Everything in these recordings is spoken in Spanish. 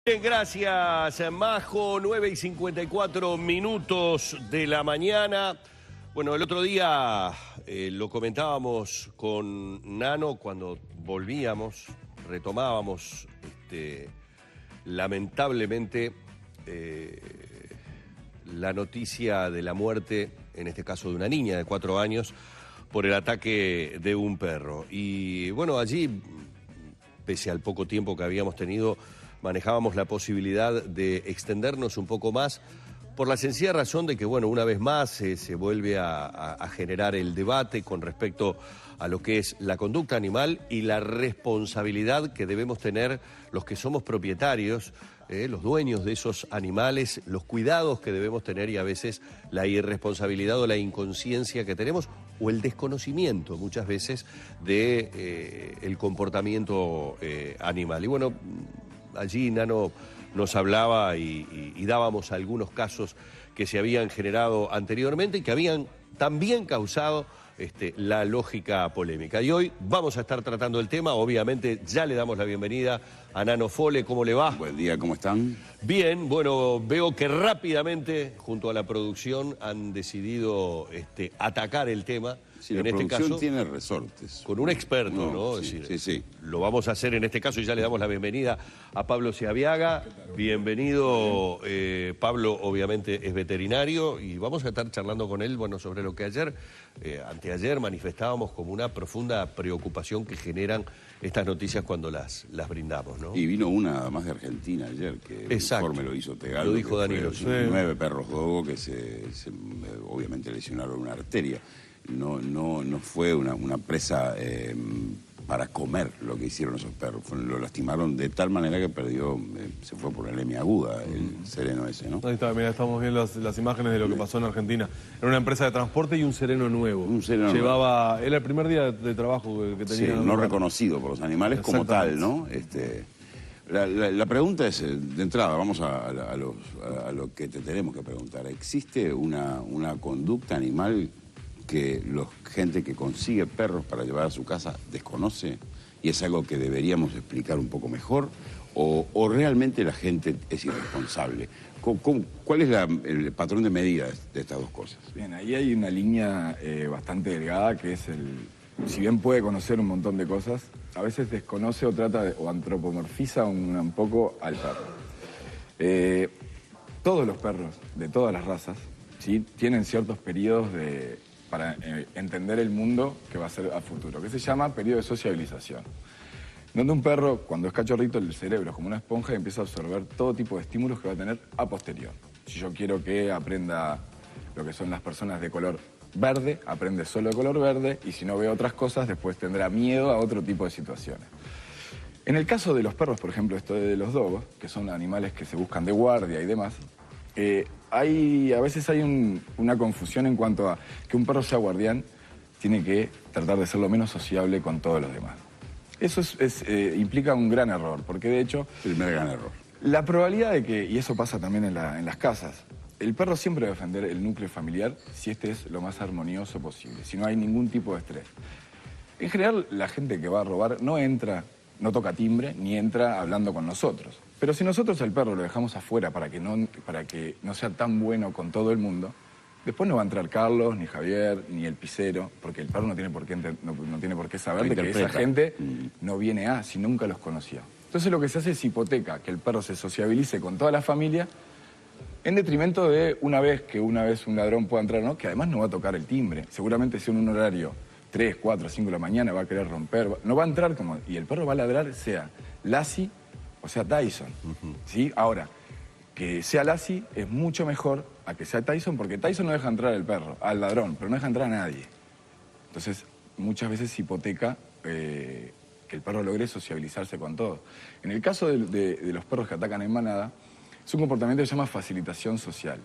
Bien, gracias, Majo. 9:54 de la mañana. Bueno, el otro día lo comentábamos con Nano cuando volvíamos, retomábamos lamentablemente la noticia de la muerte, en este caso de una niña de 4 años, por el ataque de un perro. Y bueno, allí, pese al poco tiempo que habíamos tenido, manejábamos la posibilidad de extendernos un poco más por la sencilla razón de que, bueno, una vez más se vuelve a generar el debate con respecto a lo que es la conducta animal y la responsabilidad que debemos tener los que somos propietarios, los dueños de esos animales, los cuidados que debemos tener y a veces la irresponsabilidad o la inconsciencia que tenemos o el desconocimiento muchas veces de el comportamiento animal. Y bueno, allí Nano nos hablaba y dábamos algunos casos que se habían generado anteriormente y que habían también causado la lógica polémica. Y hoy vamos a estar tratando el tema. Obviamente ya le damos la bienvenida a Nano Fole. ¿Cómo le va? Buen día, ¿cómo están? Bien, bueno, veo que rápidamente, junto a la producción, han decidido atacar el tema. Sí, en la este producción caso tiene resortes. con un experto, ¿no? Sí, Es decir, sí. Lo vamos a hacer en este caso y ya le damos la bienvenida a Pablo Seaviaga. Bienvenido, Pablo obviamente es veterinario y vamos a estar charlando con él, bueno, sobre lo que anteayer manifestábamos como una profunda preocupación que generan estas noticias cuando las brindamos, ¿no? Y vino una más de Argentina ayer, que el informe lo hizo Tegaldo. Lo dijo Danilo. 9 perros dogo que se obviamente lesionaron una arteria. No fue una presa para comer lo que hicieron esos perros. Lo lastimaron de tal manera que perdió, se fue por anemia aguda, el sereno ese, ¿no? Ahí está, mira, estamos viendo las imágenes de lo que pasó en Argentina. Era una empresa de transporte y un sereno nuevo. Un sereno Llevaba, era el primer día de trabajo que tenía. Sí, no reconocido por los animales como tal, ¿no? La pregunta es, de entrada, vamos a lo que te tenemos que preguntar. ¿Existe una conducta animal que la gente que consigue perros para llevar a su casa desconoce y es algo que deberíamos explicar un poco mejor? ¿O realmente la gente es irresponsable? ¿Cuál es el patrón de medida de estas dos cosas? Bien, ahí hay una línea bastante delgada que es si bien puede conocer un montón de cosas, a veces desconoce o trata o antropomorfiza un poco al perro. Todos los perros de todas las razas, ¿sí?, tienen ciertos periodos para entender el mundo que va a ser a futuro, que se llama periodo de sociabilización. Donde un perro, cuando es cachorrito, el cerebro es como una esponja y empieza a absorber todo tipo de estímulos que va a tener a posterior. Si yo quiero que aprenda lo que son las personas de color verde, aprende solo de color verde, y si no ve otras cosas, después tendrá miedo a otro tipo de situaciones. En el caso de los perros, por ejemplo, esto de los dogos, que son animales que se buscan de guardia y demás, a veces hay una confusión en cuanto a que un perro sea guardián, tiene que tratar de ser lo menos sociable con todos los demás. Eso implica un gran error, porque de hecho... Primer gran error. La probabilidad de que, y eso pasa también en las casas, el perro siempre va a defender el núcleo familiar si este es lo más armonioso posible, si no hay ningún tipo de estrés. En general, la gente que va a robar no toca timbre, ni entra hablando con nosotros. Pero si nosotros al perro lo dejamos afuera para que no sea tan bueno con todo el mundo, después no va a entrar Carlos, ni Javier, ni el pisero, porque el perro no tiene por qué saber de que esa gente no viene si nunca los conoció. Entonces lo que se hace es hipoteca que el perro se sociabilice con toda la familia en detrimento de una vez un ladrón pueda entrar, ¿no?, que además no va a tocar el timbre. Seguramente si en un horario 3, 4, 5 de la mañana va a querer romper, no va a entrar y el perro va a ladrar, sea Lassie o sea Tyson, ¿sí? Ahora, que sea Lassie es mucho mejor a que sea Tyson, porque Tyson no deja entrar al ladrón, pero no deja entrar a nadie. Entonces, muchas veces se hipoteca que el perro logre sociabilizarse con todos. En el caso de los perros que atacan en manada, es un comportamiento que se llama facilitación social.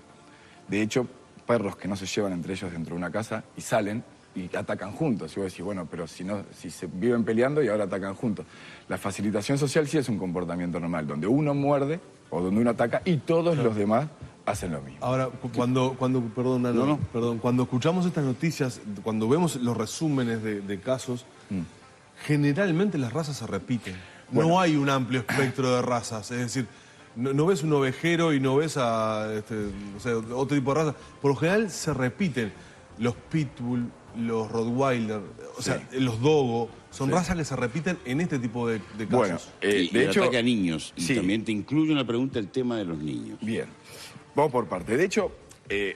De hecho, perros que no se llevan entre ellos dentro de una casa y salen y atacan juntos. Y vos decís, bueno, pero si se viven peleando y ahora atacan juntos. La facilitación social sí es un comportamiento normal, donde uno muerde o donde uno ataca y todos los demás hacen lo mismo. Ahora, cuando escuchamos estas noticias, cuando vemos los resúmenes de casos, generalmente las razas se repiten. Bueno, no hay un amplio espectro de razas, es decir, no ves un ovejero y no ves a o sea, otro tipo de raza. Por lo general se repiten los pitbull, los rottweiler, o sea, los dogo. Son razas que se repiten en este tipo de casos. Bueno, de el hecho, ataque a niños. Y sí. también te incluyo en la pregunta el tema de los niños. Bien, vamos por parte. De hecho,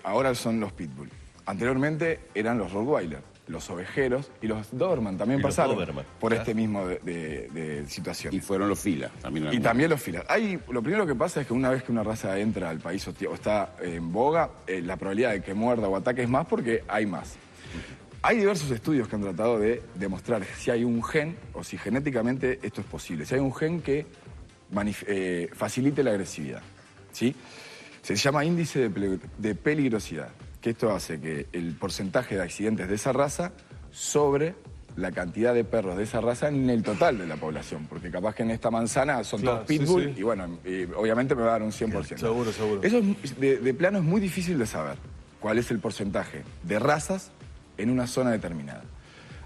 ahora son los pitbull. Anteriormente eran los rottweiler, los ovejeros y los doberman también Y los pasaron Doberman, por claro. este mismo de situación. Y fueron los filas. Y también los filas. Lo primero que pasa es que una vez que una raza entra al país o está en boga, la probabilidad de que muerda o ataque es más porque hay más. Hay diversos estudios que han tratado de demostrar si hay un gen o si genéticamente esto es posible. Si hay un gen que facilite la agresividad. ¿Sí? Se llama índice de peligrosidad, que esto hace que el porcentaje de accidentes de esa raza sobre la cantidad de perros de esa raza en el total de la población, porque capaz que en esta manzana son Claro, todos pitbull sí, sí. y bueno, obviamente me va a dar un 100%. Seguro, seguro. Eso de plano es muy difícil de saber cuál es el porcentaje de razas en una zona determinada.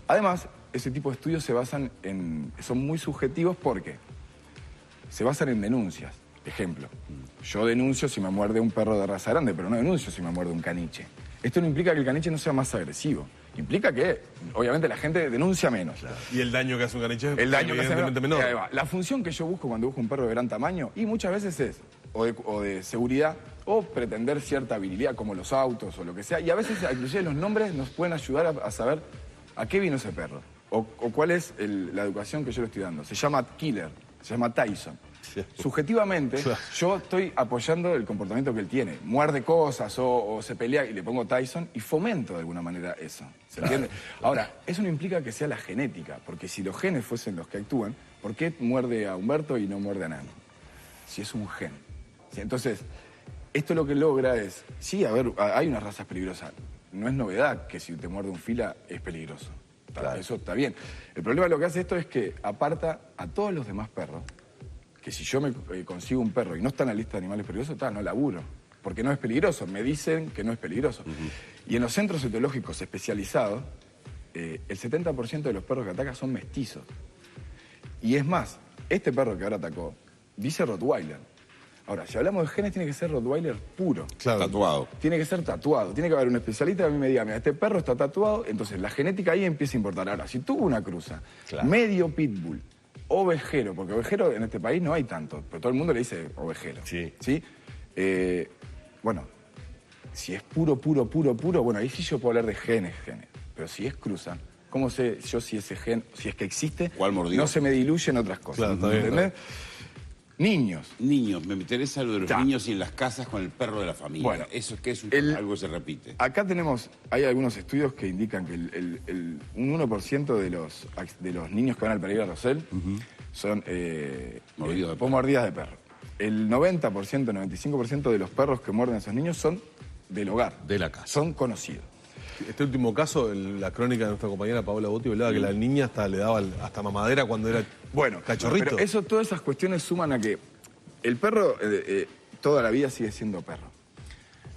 Además, ese tipo de estudios son muy subjetivos porque se basan en denuncias. Ejemplo, yo denuncio si me muerde un perro de raza grande, pero no denuncio si me muerde un caniche. Esto no implica que el caniche no sea más agresivo. Implica que, obviamente, la gente denuncia menos. Claro. Y el daño que hace un caniche El daño que hace evidentemente menor. Ahí va. La función que yo busco cuando busco un perro de gran tamaño, y muchas veces es o de seguridad o pretender cierta habilidad, como los autos o lo que sea. Y a veces, inclusive, los nombres nos pueden ayudar a saber a qué vino ese perro o cuál es la educación que yo le estoy dando. Se llama Killer, se llama Tyson. Subjetivamente, yo estoy apoyando el comportamiento que él tiene. Muerde cosas o se pelea y le pongo Tyson y fomento de alguna manera eso. ¿Se entiende? Ahora, eso no implica que sea la genética, porque si los genes fuesen los que actúan, ¿por qué muerde a Humberto y no muerde a Nano? Si es un gen. ¿Sí? Entonces, esto lo que logra es, sí, a ver, hay unas razas peligrosas. No es novedad que si te muerde un fila es peligroso. Claro. Eso está bien. El problema lo que hace esto es que aparta a todos los demás perros, que si yo me consigo un perro y no está en la lista de animales peligrosos, no laburo, porque no es peligroso, me dicen que no es peligroso. Y en los centros etológicos especializados, el 70% de los perros que atacan son mestizos. Y es más, este perro que ahora atacó, dice Rottweiler. Ahora, si hablamos de genes, tiene que ser Rottweiler puro. Claro. Tatuado. Tiene que ser tatuado. Tiene que haber un especialista que a mí me diga, mira, este perro está tatuado, entonces la genética ahí empieza a importar. Ahora, si tuvo una cruza, medio pitbull, ovejero, porque ovejero en este país no hay tanto, pero todo el mundo le dice ovejero. Sí. ¿Sí? Bueno, si es puro, bueno, ahí sí yo puedo hablar de genes. Pero si es cruza, ¿cómo sé yo si ese gen, si es que existe, ¿cuál mordió? no se me diluye en otras cosas? Claro, está bien, ¿entendés? Niños. Niños, me interesa lo de los niños y en las casas con el perro de la familia. Bueno, eso que es algo que se repite. Acá hay algunos estudios que indican que un 1% de los niños que van al Pereira Rosell son mordidas de perro. El 90%, 95% de los perros que muerden a esos niños son del hogar. De la casa. Son conocidos. Este último caso, la crónica de nuestra compañera Paola Botti hablaba que la niña le daba hasta mamadera cuando era cachorrito. Pero todas esas cuestiones suman a que el perro toda la vida sigue siendo perro.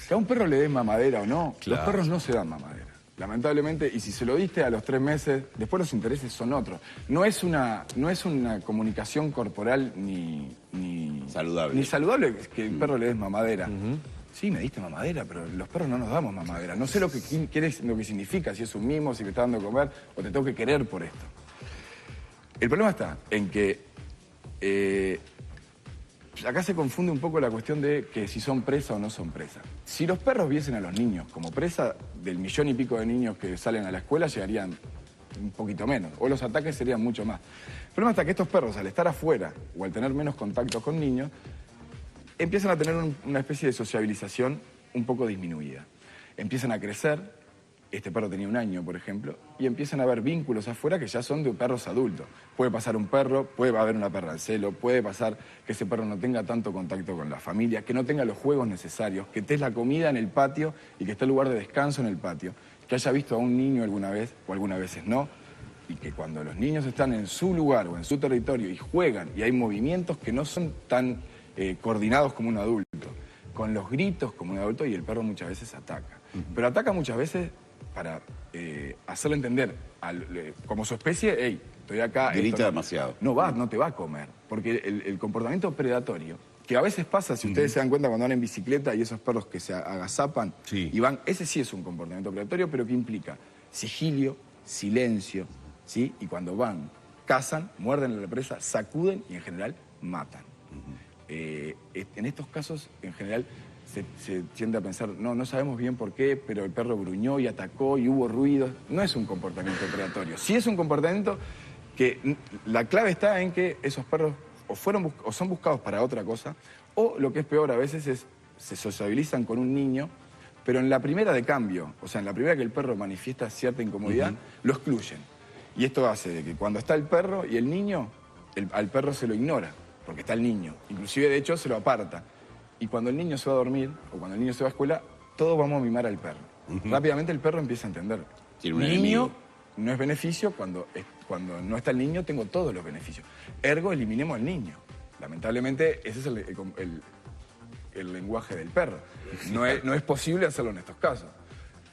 Que a un perro le des mamadera o no, los perros no se dan mamadera. Lamentablemente, y si se lo diste a los 3 meses, después los intereses son otros. No es una comunicación corporal ni saludable. Ni saludable que el perro le des mamadera. Sí, me diste mamadera, pero los perros no nos damos mamadera. No sé lo que significa, si es un mimo, si me está dando de comer o te tengo que querer por esto. El problema está en que acá se confunde un poco la cuestión de que si son presa o no son presa. Si los perros viesen a los niños como presa, del 1.000.000 y pico de niños que salen a la escuela llegarían un poquito menos, o los ataques serían mucho más. El problema está que estos perros, al estar afuera o al tener menos contacto con niños, empiezan a tener una especie de sociabilización un poco disminuida. Empiezan a crecer, este perro tenía 1 año, por ejemplo, y empiezan a haber vínculos afuera que ya son de perros adultos. Puede pasar un perro, puede haber una perra al celo, puede pasar que ese perro no tenga tanto contacto con la familia, que no tenga los juegos necesarios, que esté la comida en el patio y que esté el lugar de descanso en el patio, que haya visto a un niño alguna vez, o algunas veces no, y que cuando los niños están en su lugar o en su territorio y juegan y hay movimientos que no son tan coordinados como un adulto, con los gritos como un adulto, y el perro muchas veces ataca. Pero ataca muchas veces para hacerle entender, como su especie, hey, estoy acá. Grita demasiado. No te va a comer, porque el comportamiento predatorio que a veces pasa, si ustedes se dan cuenta cuando van en bicicleta y esos perros que se agazapan y van, ese sí es un comportamiento predatorio, pero que implica sigilio, silencio, ¿sí? Y cuando van, cazan, muerden a la presa, sacuden y en general matan. En estos casos, en general, se tiende a pensar, no sabemos bien por qué, pero el perro gruñó y atacó y hubo ruido. No es un comportamiento predatorio. Sí es un comportamiento que la clave está en que esos perros o son buscados para otra cosa, o lo que es peor a veces es se sociabilizan con un niño, pero en la primera de cambio, o sea, en la primera que el perro manifiesta cierta incomodidad, lo excluyen. Y esto hace de que cuando está el perro y el niño, al perro se lo ignora, porque está el niño. Inclusive, de hecho, se lo aparta. Y cuando el niño se va a dormir, o cuando el niño se va a escuela, todos vamos a mimar al perro. Rápidamente el perro empieza a entender. Tiene un niño enemigo. no es beneficio, cuando no está el niño tengo todos los beneficios. Ergo, eliminemos al niño. Lamentablemente, ese es el lenguaje del perro. No es posible hacerlo en estos casos,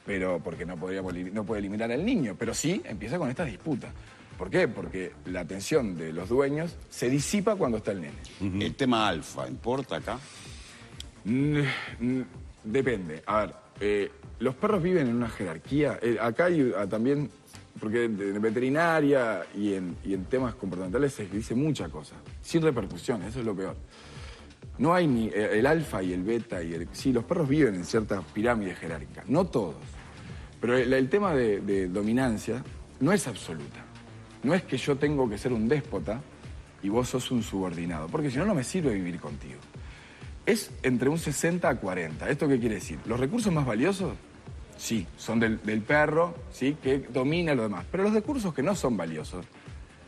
pero porque no puede eliminar al niño, pero sí empieza con estas disputas. ¿Por qué? Porque la atención de los dueños se disipa cuando está el nene. ¿El tema alfa importa acá? Depende. A ver, los perros viven en una jerarquía. Acá hay también, porque en veterinaria y en temas comportamentales se dice mucha cosa, sin repercusiones, eso es lo peor. No hay ni el alfa y el beta sí, los perros viven en cierta pirámide jerárquica, no todos. Pero el tema de dominancia no es absoluta. No es que yo tengo que ser un déspota y vos sos un subordinado, porque si no, no me sirve vivir contigo. Es entre un 60 a 40. ¿Esto qué quiere decir? Los recursos más valiosos, sí, son del perro, sí, que domina lo demás. Pero los recursos que no son valiosos,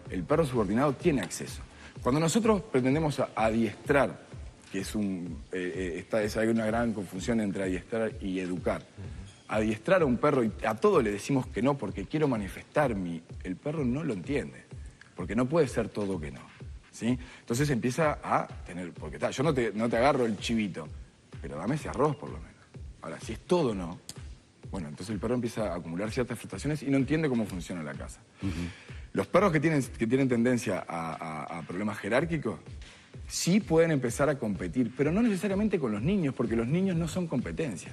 el perro subordinado tiene acceso. Cuando nosotros pretendemos adiestrar, que hay una gran confusión entre adiestrar y educar. Adiestrar a un perro y a todo le decimos que no porque quiero manifestar el perro no lo entiende, porque no puede ser todo que no, ¿sí? Entonces empieza a tener, porque yo no te agarro el chivito, pero dame ese arroz por lo menos. Ahora, si es todo no, bueno, entonces el perro empieza a acumular ciertas frustraciones y no entiende cómo funciona la casa. Los perros que tienen tendencia a problemas jerárquicos, sí pueden empezar a competir, pero no necesariamente con los niños, porque los niños no son competencia.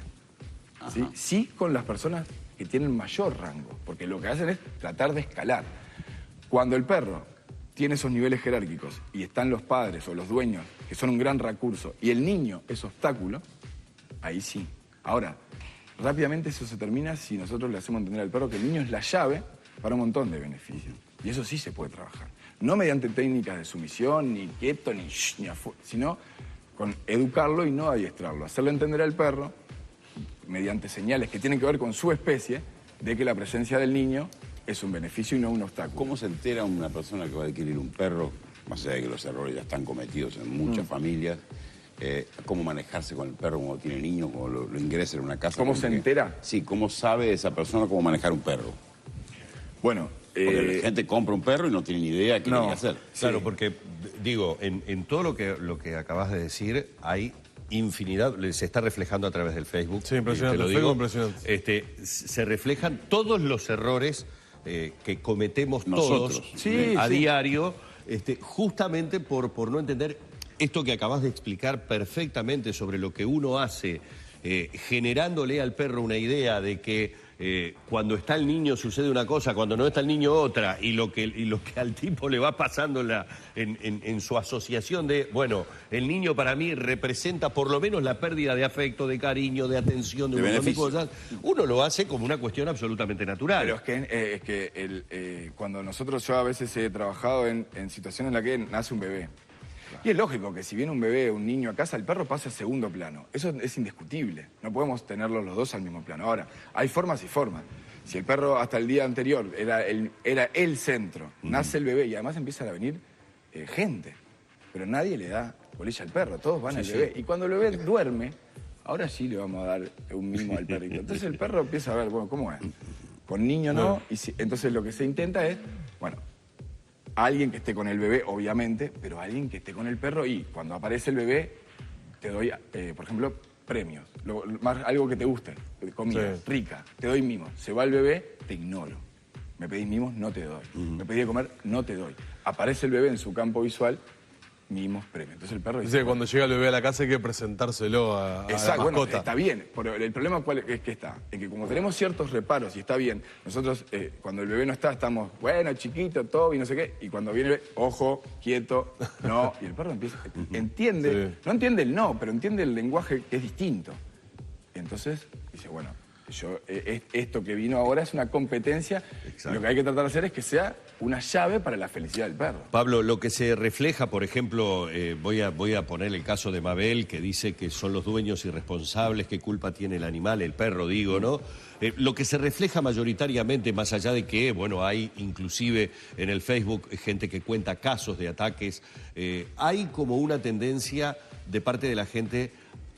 ¿Sí? Sí con las personas que tienen mayor rango, porque lo que hacen es tratar de escalar. Cuando el perro tiene esos niveles jerárquicos y están los padres o los dueños, que son un gran recurso, y el niño es obstáculo, ahí sí. Ahora, rápidamente eso se termina si nosotros le hacemos entender al perro que el niño es la llave para un montón de beneficios. Y eso sí se puede trabajar. No mediante técnicas de sumisión, ni quieto, ni sino con educarlo y no adiestrarlo. Hacerle entender al perro, mediante señales que tienen que ver con su especie, de que la presencia del niño es un beneficio y no un obstáculo. ¿Cómo se entera una persona que va a adquirir un perro, más allá de que los errores ya están cometidos en muchas familias, cómo manejarse con el perro cuando tiene niños, cuando lo ingresa en una casa? ¿Cómo se entera? Sí, ¿cómo sabe esa persona cómo manejar un perro? Bueno, porque la gente compra un perro y no tiene ni idea qué tiene que hacer. Claro, porque, digo, en todo lo que acabas de decir hay infinidad, se está reflejando a través del Facebook. Sí, impresionante, te lo digo, impresionante. Se reflejan todos los errores que cometemos Nosotros. todos a diario, justamente por no entender esto que acabas de explicar perfectamente sobre lo que uno hace, generándole al perro una idea de que cuando está el niño sucede una cosa, cuando no está el niño otra, y lo que al tipo le va pasando en su asociación de, bueno, el niño para mí representa por lo menos la pérdida de afecto, de cariño, de atención, de un montón de cosas, uno lo hace como una cuestión absolutamente natural. Pero es que cuando yo a veces he trabajado en situaciones en las que nace un bebé. Y es lógico que si viene un bebé o un niño a casa, el perro pasa a segundo plano. Eso es indiscutible. No podemos tenerlos los dos al mismo plano. Ahora, hay formas y formas. Si el perro hasta el día anterior era el centro, nace el bebé y además empiezan a venir gente. Pero nadie le da bolilla al perro, todos van al bebé. Y cuando el bebé duerme, ahora sí le vamos a dar un mimo al perrito. Entonces el perro empieza a ver, bueno, ¿cómo es? Con niño no. Y entonces lo que se intenta es, bueno, alguien que esté con el bebé, obviamente, pero alguien que esté con el perro y cuando aparece el bebé, te doy, por ejemplo, premios. Algo que te guste, comida rica, te doy mimos. Se va el bebé, te ignoro. Me pedís mimos, no te doy. Me pedís de comer, no te doy. Aparece el bebé en su campo visual, mimos, premios. Entonces el perro Dice que cuando llega el bebé a la casa hay que presentárselo a la Exacto, bueno, mascota. está bien, pero el problema cuál es que está, en que como tenemos ciertos reparos y está bien, nosotros cuando el bebé no está, estamos, bueno, chiquito, todo y no sé qué, y cuando viene el bebé, ojo, quieto, no, y el perro empieza, entiende, Sí. no entiende el no, pero entiende el lenguaje que es distinto. Entonces dice, bueno, esto que vino ahora es una competencia, y lo que hay que tratar de hacer es que sea una llave para la felicidad del perro. Pablo, lo que se refleja, por ejemplo, voy a poner el caso de Mabel, que dice que son los dueños irresponsables, qué culpa tiene el animal, el perro, digo, ¿no? Lo que se refleja mayoritariamente, más allá de que, bueno, hay inclusive en el Facebook gente que cuenta casos de ataques, hay como una tendencia de parte de la gente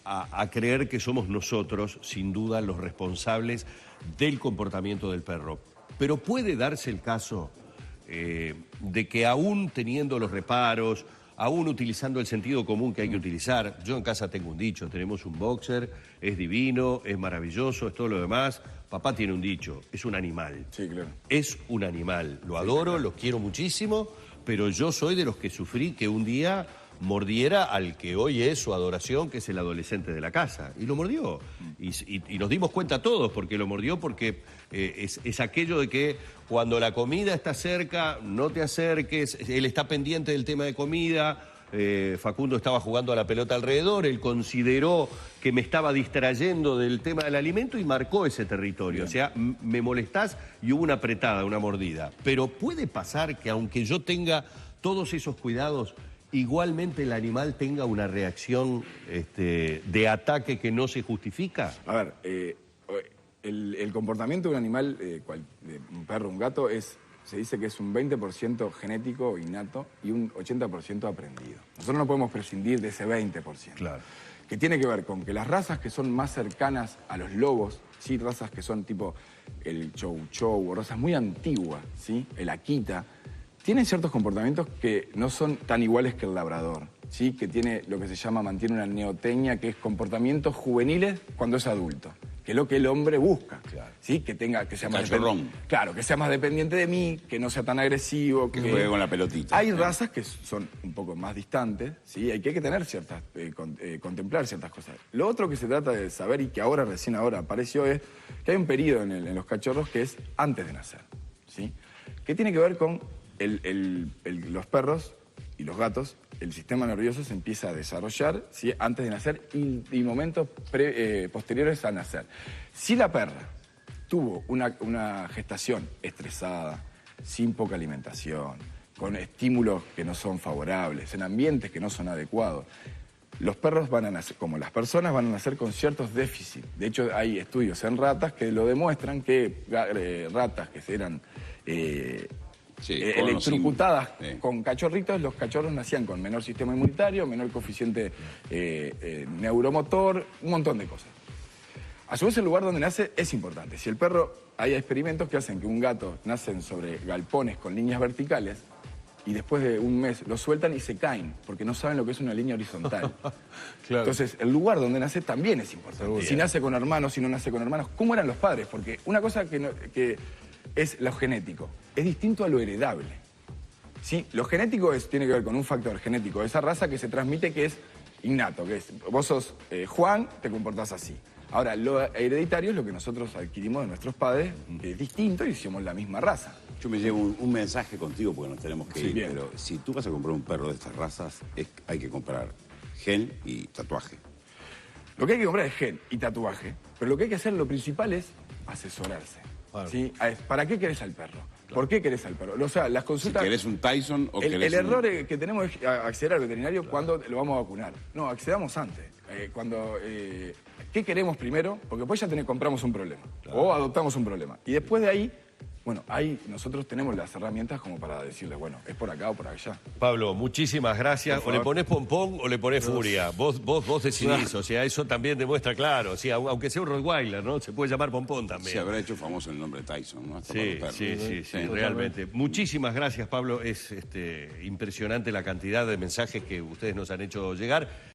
a creer que somos nosotros, sin duda, los responsables del comportamiento del perro. Pero puede darse el caso de que aún teniendo los reparos, aún utilizando el sentido común que hay que utilizar, yo en casa tengo un dicho, tenemos un boxer, es divino, es maravilloso, es todo lo demás, papá tiene un dicho, es un animal. Sí, claro. Es un animal, lo adoro, lo quiero muchísimo, pero yo soy de los que sufrí que un día mordiera al que hoy es su adoración, que es el adolescente de la casa. Y lo mordió. Y nos dimos cuenta todos porque lo mordió, porque es aquello de que cuando la comida está cerca, no te acerques, él está pendiente del tema de comida. Facundo estaba jugando a la pelota alrededor, él consideró que me estaba distrayendo del tema del alimento y marcó ese territorio. Bien. O sea, me molestás y hubo una apretada, una mordida. Pero puede pasar que aunque yo tenga todos esos cuidados, igualmente el animal tenga una reacción de ataque que no se justifica. A ver, el comportamiento de un animal, de un perro, un gato, se dice que es un 20% genético, innato, y un 80% aprendido. Nosotros no podemos prescindir de ese 20%. Claro. Que tiene que ver con que las razas que son más cercanas a los lobos, ¿sí? Razas que son tipo el chow chow, o razas muy antiguas, ¿sí? El akita, tienen ciertos comportamientos que no son tan iguales que el labrador, ¿sí? Que tiene lo que se llama, mantiene una neotenia, que es comportamientos juveniles cuando es adulto, que es lo que el hombre busca, claro. ¿Sí? Que sea más claro, que sea más dependiente de mí, que no sea tan agresivo, que juegue con la pelotita. Hay razas que son un poco más distantes, ¿sí? Hay que tener ciertas, contemplar ciertas cosas. Lo otro que se trata de saber y que recién ahora apareció es que hay un periodo en los cachorros que es antes de nacer, ¿sí? Que tiene que ver con los perros y los gatos, el sistema nervioso se empieza a desarrollar, ¿sí? Antes de nacer y momentos posteriores a nacer. Si la perra tuvo una gestación estresada, sin poca alimentación, con estímulos que no son favorables, en ambientes que no son adecuados, los perros van a nacer, como las personas, van a nacer con ciertos déficits. De hecho, hay estudios en ratas que lo demuestran, que ratas que eran electrocutadas con cachorritos, los cachorros nacían con menor sistema inmunitario, menor coeficiente neuromotor, un montón de cosas. A su vez, el lugar donde nace es importante. Si el perro, hay experimentos que hacen que un gato nacen sobre galpones con líneas verticales y después de un mes lo sueltan y se caen, porque no saben lo que es una línea horizontal. Claro. Entonces, el lugar donde nace también es importante. Seguro. Si nace con hermanos, si no nace con hermanos, ¿cómo eran los padres? Porque una cosa que es lo genético, es distinto a lo heredable. ¿Sí? Lo genético tiene que ver con un factor genético de esa raza que se transmite, que es innato, que es, vos sos Juan, te comportás así. Ahora, lo hereditario es lo que nosotros adquirimos de nuestros padres, que es distinto y somos la misma raza. Yo me llevo un mensaje contigo porque nos tenemos que ir, bien. Pero si tú vas a comprar un perro de estas razas, hay que comprar gen y tatuaje. Lo que hay que comprar es gen y tatuaje, pero lo que hay que hacer, lo principal es asesorarse. Claro. ¿Sí? ¿Para qué querés al perro? Claro. ¿Por qué querés al perro? O sea, las consultas... Si querés un Tyson o querés El error que tenemos es acceder al veterinario cuando lo vamos a vacunar. No, accedamos antes. ¿Qué queremos primero? Porque después ya compramos un problema. Claro. O adoptamos un problema. Y después de ahí, bueno, ahí nosotros tenemos las herramientas como para decirle, bueno, es por acá o por allá. Pablo, muchísimas gracias. O le pones pompón o le pones furia. Vos decidís. O sea, eso también demuestra claro. O sea, aunque sea un Rottweiler, ¿no? Se puede llamar pompón también. Se habrá hecho famoso el nombre Tyson, ¿no? Hasta sí, realmente. Muchísimas gracias, Pablo. Es impresionante la cantidad de mensajes que ustedes nos han hecho llegar.